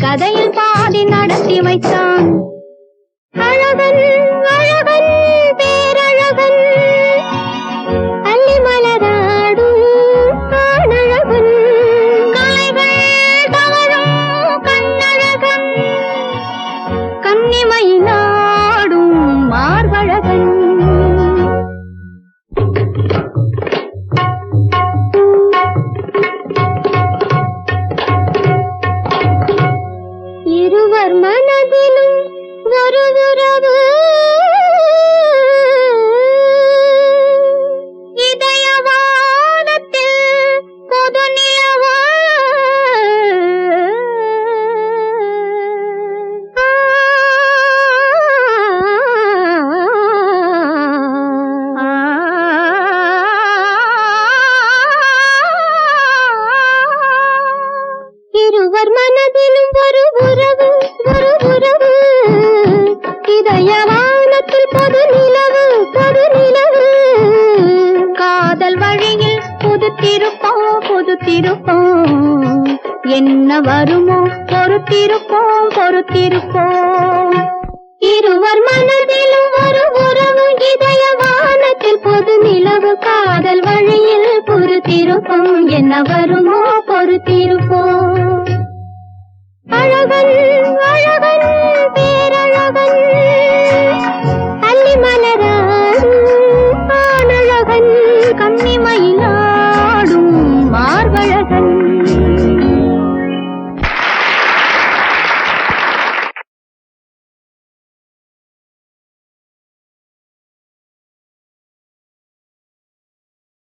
கதையில் பாதி நடத்தி வைத்தான். அழகன் அழகன் பேரழகன் அள்ளி மலராடும் ஆணழகன் கலைகள் தவழும் கண்ணழகன் கன்னிமயிலாடும் மார்பழகன். இருவர் மனதிலும் ஒரு உறவு இதயவானத்தில் பொது நிலவு இருவர் மனதிலும் ஒரு உறவு ஒரு உறவு இதயவானத்தில் பொது நிலவு பொது நிலவு. காதல் வழியில் புதுத்திருப்போம் புதுத்திருப்போம் என்ன வருமோ பொறுத்திருப்போம் பொறுத்திருப்போம். இருவர் மனதிலும் ஒரு உறவு இதயவானத்தில் பொது நிலவு காதல் வழியில் பொறுத்திருப்போம் என்ன வருமோ பொறுத்திருப்போம். அழகன்